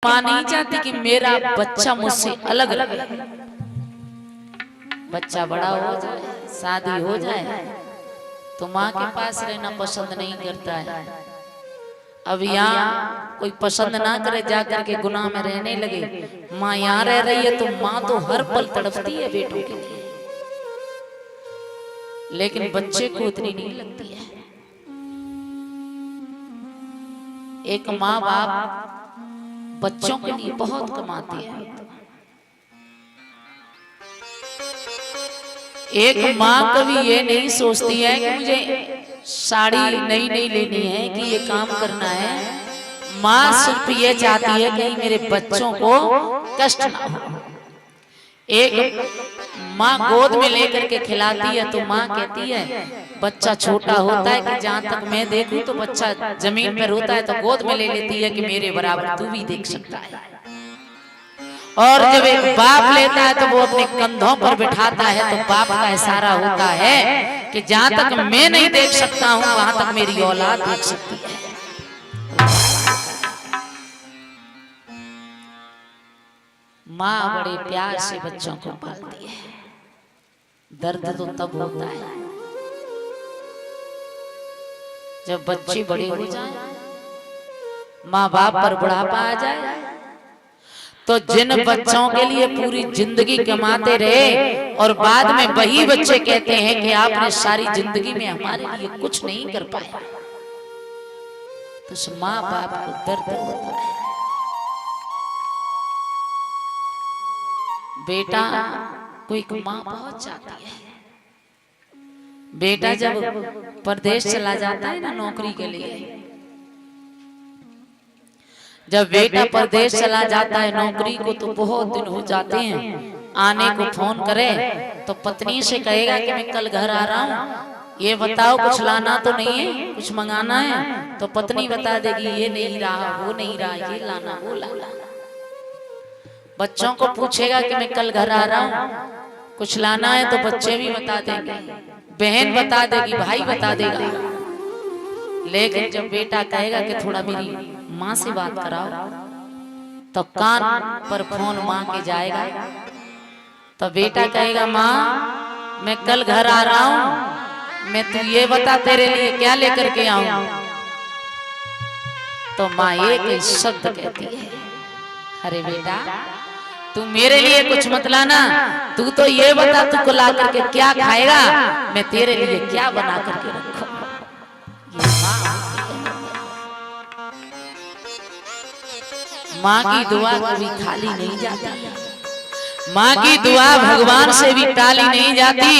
मां नहीं चाहती कि मेरा बच्चा मुझसे अलग रहे। बच्चा बड़ा हो जाए, शादी हो जाए तो माँ के पास रहना पसंद नहीं करता है। अब यहाँ कोई पसंद ना करे जाकर के गुनाह में रहने लगे, माँ यहाँ रह रही है तो माँ तो हर पल तड़पती है बेटों के लिए, लेकिन बच्चे को उतनी नहीं लगती है। एक माँ बाप बच्चों के लिए बहुत कमाती है। एक माँ कभी ये नहीं सोचती है कि मुझे साड़ी नई नई लेनी है, कि ये काम करना है। माँ सिर्फ ये चाहती है कि मेरे बच्चों को कष्ट ना हो। एक माँ गोद में लेकर के खिलाती है तो माँ कहती है, बच्चा छोटा होता है कि जहाँ तक मैं देखूं तो बच्चा जमीन पर रोता है तो गोद में ले लेती है कि मेरे बराबर तू भी देख सकता है। और जब एक बाप लेता है तो वो अपने कंधों पर बिठाता है तो बाप का इशारा होता है कि जहाँ तक मैं नहीं देख सकता हूँ वहां तक मेरी औलाद देख सकती है। माँ बड़े प्यार से बच्चों को पालती है। दर्द तो तब होता है जब बच्चे बड़े हो जाएं, माँ बाप पर बुढ़ापा आ जाए, तो जिन बच्चों के लिए पूरी जिंदगी कमाते रहे और बाद में वही बच्चे कहते हैं कि आपने सारी जिंदगी में हमारे लिए कुछ नहीं कर पाया, तो उस माँ बाप को दर्द होता है। बेटा को एक माँ बहुत चाहती है। बेटा जब परदेश चला जाता है ना नौकरी के लिए, जब बेटा परदेश चला जाता है नौकरी को तो बहुत दिन हो जाते हैं, आने को फोन करे तो पत्नी से कहेगा कि मैं कल घर आ रहा हूँ, ये बताओ कुछ लाना तो नहीं है, कुछ मंगाना है। तो पत्नी बता देगी ये नहीं रहा, वो नहीं रहा, ये लाना वो लाना। बच्चों को पूछेगा कि मैं कल घर आ रहा हूँ, कुछ लाना है, तो बच्चे भी बता देंगे, बहन बता देगी, भाई बता देगा। लेकिन जब बेटा कहेगा कि थोड़ा मेरी माँ से बात कराओ, तो कान पर फोन माँ के जाएगा, तो बेटा कहेगा माँ मैं कल घर आ रहा हूँ, मैं तू ये बता तेरे लिए क्या लेकर के आऊं। तो माँ एक शब्द कहती है, अरे बेटा तू मेरे लिए कुछ मत लाना, तू तो ये बता तू को ला करके क्या खाएगा, मैं तेरे लिए क्या बना करके रखूं। माँ की दुआ कभी खाली नहीं जाती। माँ की दुआ भगवान से भी टाली नहीं जाती।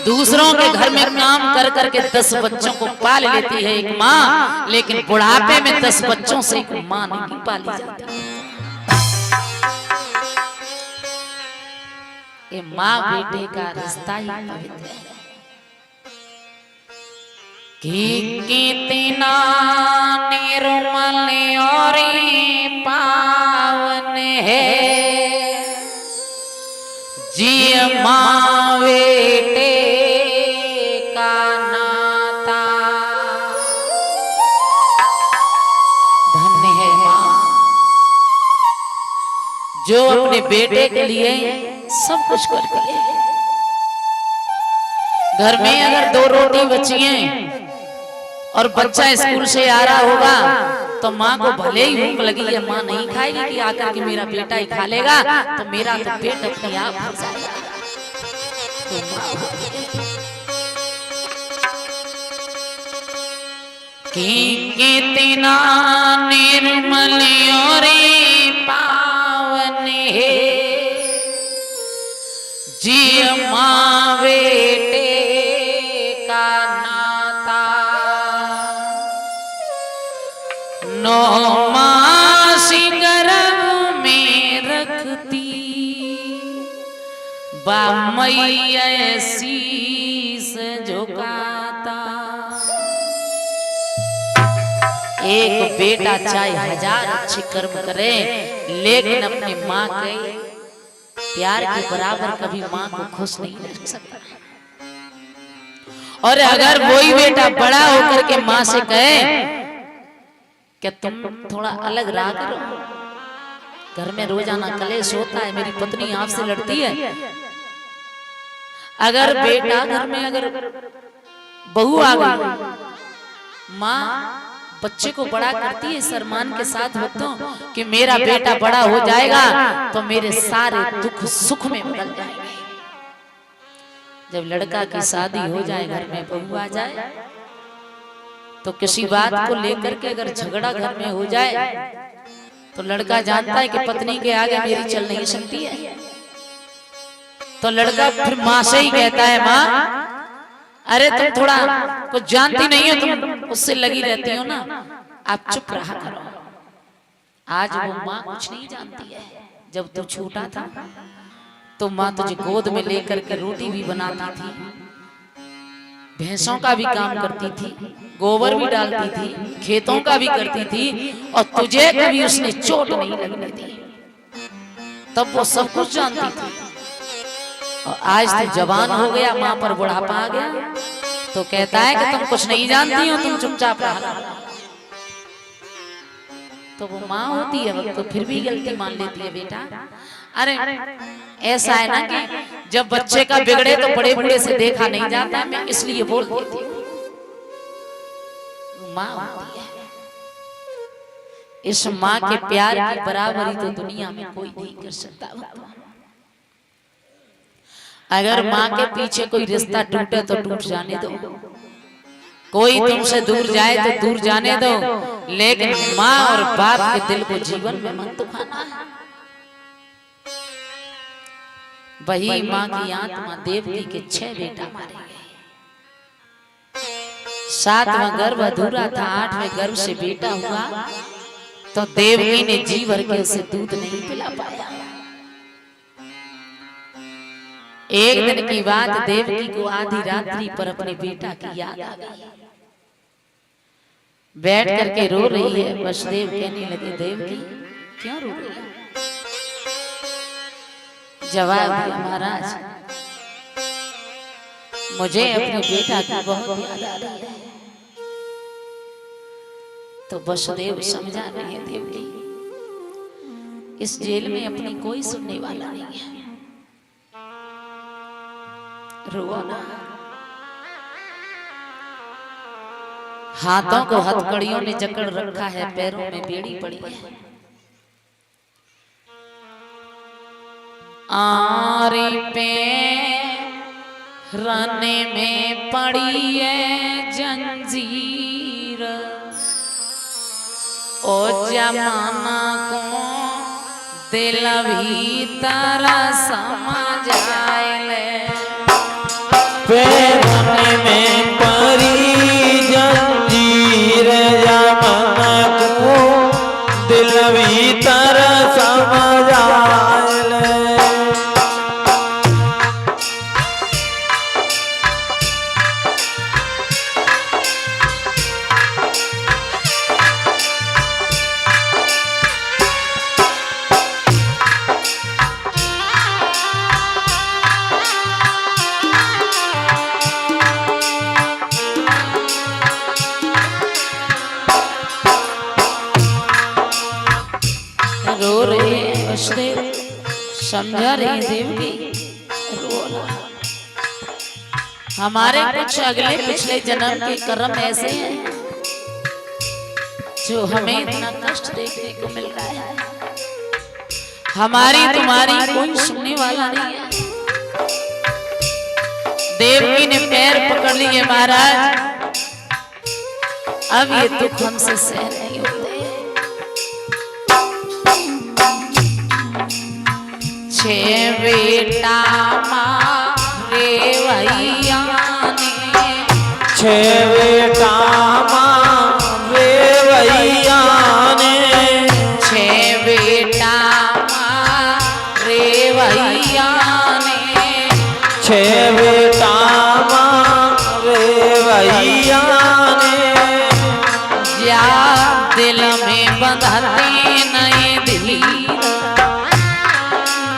दूसरों के घर में काम कर करके 10 बच्चों को पाल लेती है एक माँ, लेकिन बुढ़ापे में 10 बच्चों से एक माँ नहीं पाली जाती। ये माँ बेटे का रिश्ता ही पवित्र है। कि कितना निर्मल और पावन है जी माँ बेटे का नाता। धन्य है माँ जो अपने बेटे के लिए सब कुछ करती है। घर में अगर 2 रोटी बची हैं और बच्चा स्कूल से आ रहा होगा तो माँ को भले ही भूख लगी है, माँ नहीं खाएगी कि आकर के मेरा बेटा ही खा लेगा, तो मेरा तो पेट अपने आप भर जाएगा। कि कितना निर्मल और पावन है जी माँ बेटे का नाता। 9 मास गर्भ में रखती बा मैया शीस झुकाता। एक बेटा चाहे 1000 अच्छे कर्म करे, लेकिन अपनी माँ के प्यार के बराबर कभी माँ को खुश नहीं रख सकता। और अगर वही बेटा बड़ा होकर के माँ से कहे कि तुम थोड़ा अलग रहा करो, घर में रोजाना कलेश होता है, मेरी पत्नी आपसे लड़ती है। अगर बेटा घर में, अगर बहू आ गई, माँ बच्चे को बड़ा करती है सम्मान के साथ बच्चों कि मेरा बेटा बड़ा हो जाएगा तो मेरे सारे दुख सुख में बदल जाएंगे। जब लड़का की शादी हो जाए, घर में बहू आ जाए, तो किसी बात को लेकर के अगर झगड़ा घर में हो जाए तो लड़का जानता है कि पत्नी के आगे मेरी चल नहीं सकती है, तो लड़का फिर माँ से ही कहता है, माँ अरे तुम थोड़ा कुछ जानती नहीं हो, तुम उससे लगी रहती हो ना, आप चुप रहा करो। आज वो माँ कुछ नहीं जानती है। जब तू छोटा था तो माँ तुझे गोद में लेकर के रोटी भी बनाती थी, भैंसों का भी काम करती थी, गोबर भी डालती थी, खेतों का भी करती थी, और तुझे कभी उसने चोट नहीं लगने दी। तब वो सब कुछ जानती थी। और आज तो जवान हो गया, माँ पर बुढ़ापा आ गया, तो कहता है कि तुम कुछ नहीं जानती हो, तुम चुपचाप रहा। तो वो माँ होती है वक्त तो फिर भी गलती मान लेती है। बेटा अरे ऐसा है ना कि जब बच्चे का बिगड़े तो बड़े बूढ़े से देखा नहीं जाता, मैं इसलिए बोल देती हूँ। माँ होती है, इस माँ के प्यार की बराबरी तो दुनिया में कोई नहीं कर सकता। अगर माँ के पीछे कोई रिश्ता टूटे तो टूट जाने दो, कोई तुमसे दूर जाए तो दूर जाने दो, लेकिन माँ और बाप के दिल को जीवन में मत दुखाना है। वही माँ की आत्मा देवकी के 6 बेटा मारे गए। 7वां गर्भ अधूरा था, 8वें गर्भ से बेटा हुआ तो देवकी ने जी भर के उसे दूध नहीं पिला पाया। एक दिन की बात, देवकी को आधी रात्रि पर अपने बेटा की याद आ गई। बैठ करके रो रही है। वसुदेव कहने लगे, देवकी क्यों रो रही है? जवाब दिया, महाराज मुझे अपने बेटा की बहुत याद आ रही है। तो वसुदेव समझा रहे हैं, देवकी इस जेल में अपनी कोई सुनने वाला नहीं है, रो ना। हाथों को हथकड़ियों ने जकड़ रखा है, पैरों में बेड़ी पड़ी है। आरे पे राने में पड़ी है जंजीर, ओ जमाना को दिल भीतर समझ आए। पैराने में परी जंजीर, जमाना को दिल भीतर समझ आए। रो रहे हैं वसुदेव, समझा रही देवकी रो। हमारे कुछ अगले पिछले जन्म के कर्म ऐसे हैं जो हमें इतना कष्ट देखने को मिल रहा है। हमारी तुम्हारी कोई सुनने वाला नहीं है। देवकी ने पैर पकड़ लिए, महाराज अब ये दुख हमसे सह नहीं होते। छे बेटा मारे भैया ने, छे बेटा मारे भैया ने, छे बेटा मारे भैया ने, छे बेटा मारे भैया ने। या दिल में बंधते नए धीर,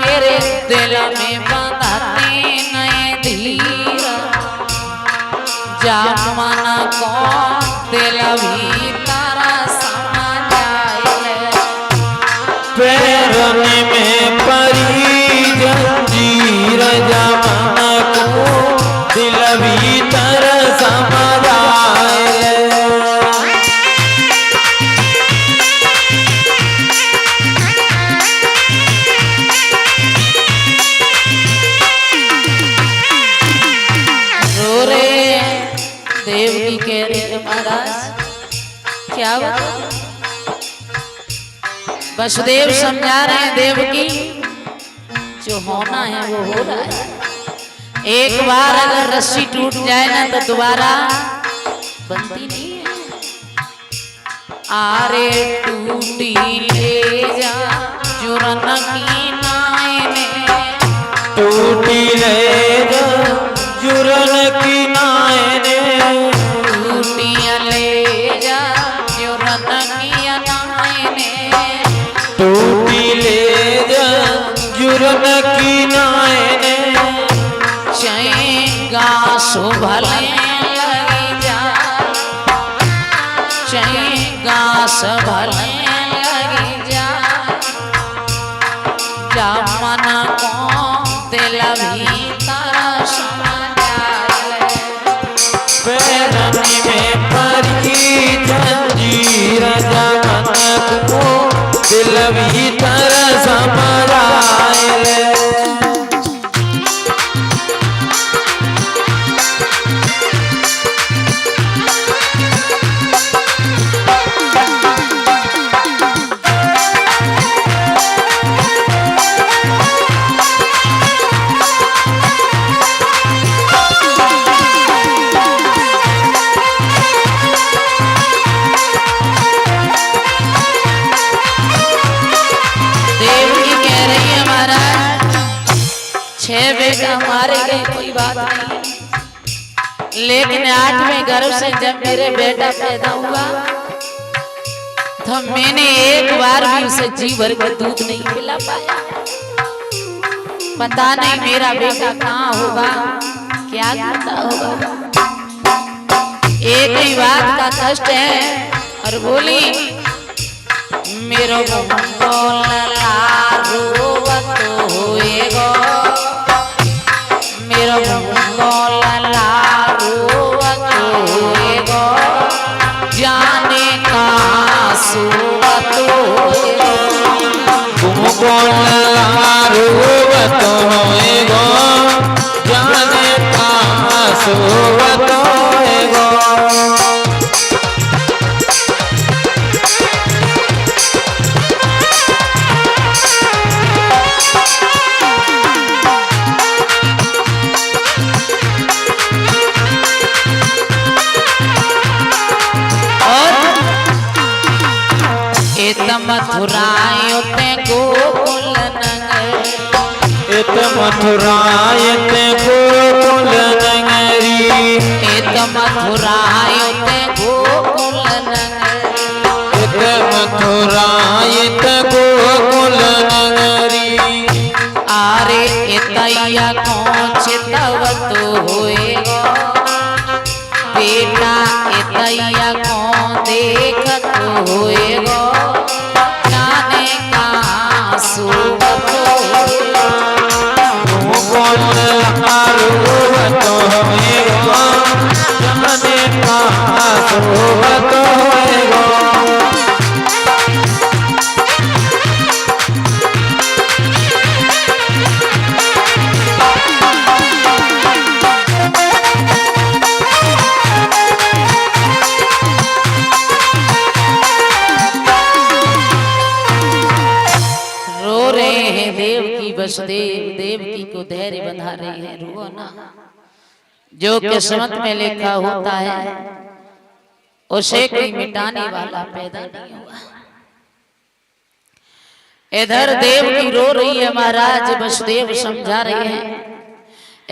मेरे दिल में बंधते नए धीर, जमाना को दिल भीतर समझ आए। पैरन में परी जंजीर जमन को दिल भीतर समझाए। रो रहे हैं देवकी कह रहे हैं महाराज क्या हुआ? वसुदेव समझा रहे हैं देवकी जो होना है वो हो रहा है। एक बार अगर रस्सी टूट जाए ना तो दोबारा बनती नहीं है। आरे टूटी ले जा जुरन की नायने, टूटी ले जा जुरन की नायने, टूटी ले जा जुरन की नायने, टूटी ले जा जुरन की नायने। चैगा सुभले लगी जा, चैगा सुभले लगी जा, जा मन को दिल भीतर समझाए। पैरन में परी जंजीर जमन को दिल भीतर समझाए। छह बेटा मारे गए कोई बात नहीं, लेकिन 8वें गर्भ से जब मेरे बेटा पैदा हुआ तो मैंने एक बार भी उसे जी भर के दूध नहीं पिला पाया। पता नहीं मेरा बेटा कहाँ होगा, क्या करता होगा। एक ही बात का कष्ट है और बोली मेरो रोवत होएगो, मेरो रोवत होएगो, जाने का सोवत होएगो, रोवत होएगो, जाने का सोवत होएगो। मथुरायो ते गोकुल नगर, इत मथुरायो ते गोकुल नगरी, इत मथुरायो ते गोकुल नगर, इत मथुरायो ते गोकुल नगरी। आरे इतैया कौन चितवत होएगो, बेटा इतैया कौन देखत होएगो, जाने का सोवत होएगो, रोवत होएगो, जाने का सोवत होएगो। वसुदेव देवकी को धैर्य बंधा रही है, रुओ ना, जो किस्मत में लिखा होता है उसे कोई मिटाने वाला पैदा नहीं हुआ। इधर देवकी रो रही है, महाराज वसुदेव समझा रहे हैं।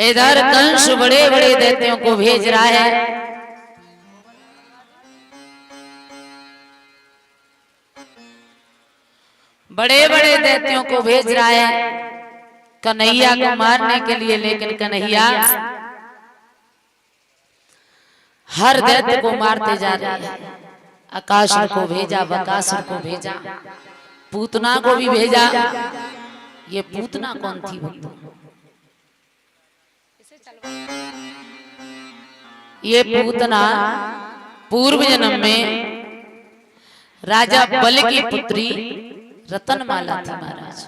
इधर कंस बड़े बड़े दैत्यों को भेज रहा है। बड़े बड़े दैत्यों को भेज रहा है कन्हैया को मारने के लिए, लेकिन कन्हैया हर दैत्य को मारते जा रहे हैं। आकाशुर को भेजा, बकासुर को भेजा, पूतना को भी भेजा। ये पूतना कौन थी भक्तों? ये पूतना पूर्व जन्म में राजा बल की पुत्री रतनमाला थी महाराज।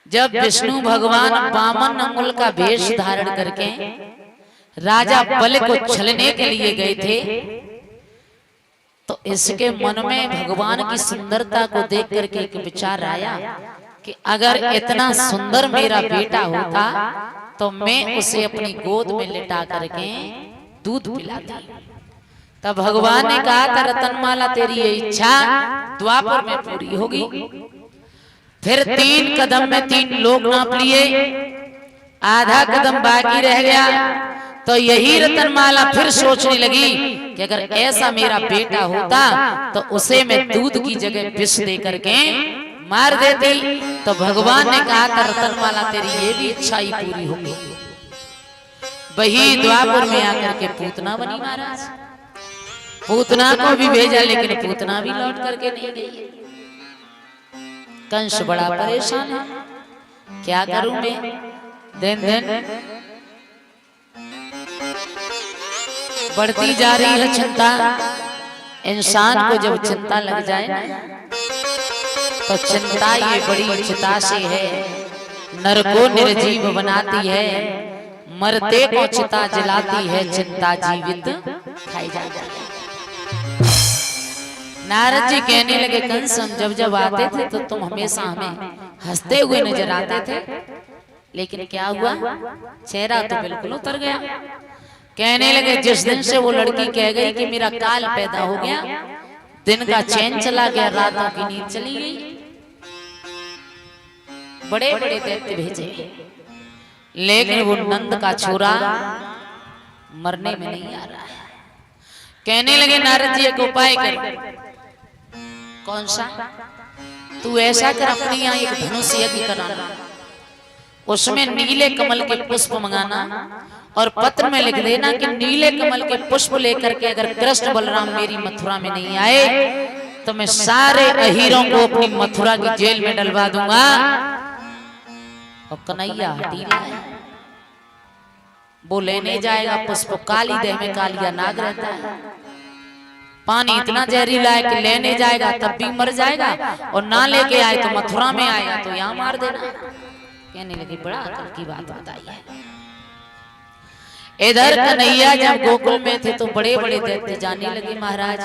जब विष्णु भगवान वामन अंगुल का वेश धारण करके राजा बल को छलने के लिए गए थे, तो इसके मन में भगवान की सुंदरता को देख करके एक विचार आया कि अगर इतना सुंदर मेरा बेटा होता तो मैं उसे अपनी गोद में लिटा करके दूध पिलाती। तब भगवान ने कहा था रतनमाला तेरी ये इच्छा द्वापर में पूरी होगी। फिर 3 कदम में 3 लोग नाप लिए, आधा कदम बाकी रह गया। तो यही रतनमाला फिर सोचने लगी कि अगर ऐसा मेरा बेटा होता तो उसे मैं दूध की जगह विष दे करके मार देती। तो भगवान ने कहा था रतनमाला तेरी ये भी इच्छा ही पूरी होगी। वही द्वापर में आकर के पूतना बनी महाराज। पूतना को भी भेजा लेकिन पूतना भी लौट करके नहीं गई। कंस बड़ा परेशान है, क्या करूं मैं। दिन दिन बढ़ती जा रही है चिंता। इंसान को जब चिंता लग जाए ना तो चिंता ये बड़ी चिता से है, नर को निर्जीव बनाती है, मरते को चिता जलाती है, चिंता जीवित खाई जाती है। नारद जी कहने लगे कंस हम जब जब आते थे तो तुम हमेशा हमें हंसते हुए नजर आते थे, लेकिन क्या हुआ, चेहरा तो बिल्कुल उतर गया। कहने लगे जिस दिन से वो लड़की कह गई कि मेरा काल पैदा हो गया, दिन का चैन चला गया, रातों की नींद चली गई। बड़े बड़े दैत्य भेजे लेकिन वो नंद का छोरा मरने में नहीं आ रहा है। कहने लगे नारद जी एक उपाय कर। कौन सा? तू ऐसा कर अपने यहाँ एक धनुष यज्ञ कराना, उसमें नीले कमल के पुष्प मंगाना और पत्र में लिख देना कि नीले कमल के पुष्प लेकर के अगर कृष्ण बलराम मेरी मथुरा में नहीं आए तो मैं सारे अहीरों को अपनी मथुरा की जेल में डलवा दूंगा। और कन्हैया हटीला है, वो लेने जाएगा पुष्प, काली देह में कालिया नाग रहता है, पानी इतना जहरीला है कि लेने जाएगा तब भी मर जाएगा, और ना लेके आए तो मथुरा में आएगा तो यहाँ मार देना। कहने लगे बड़ा अकल की बात बताई है। इधर कन्हैया जब गोकुल में थे तो बड़े बड़े दैत्य जाने लगे महाराज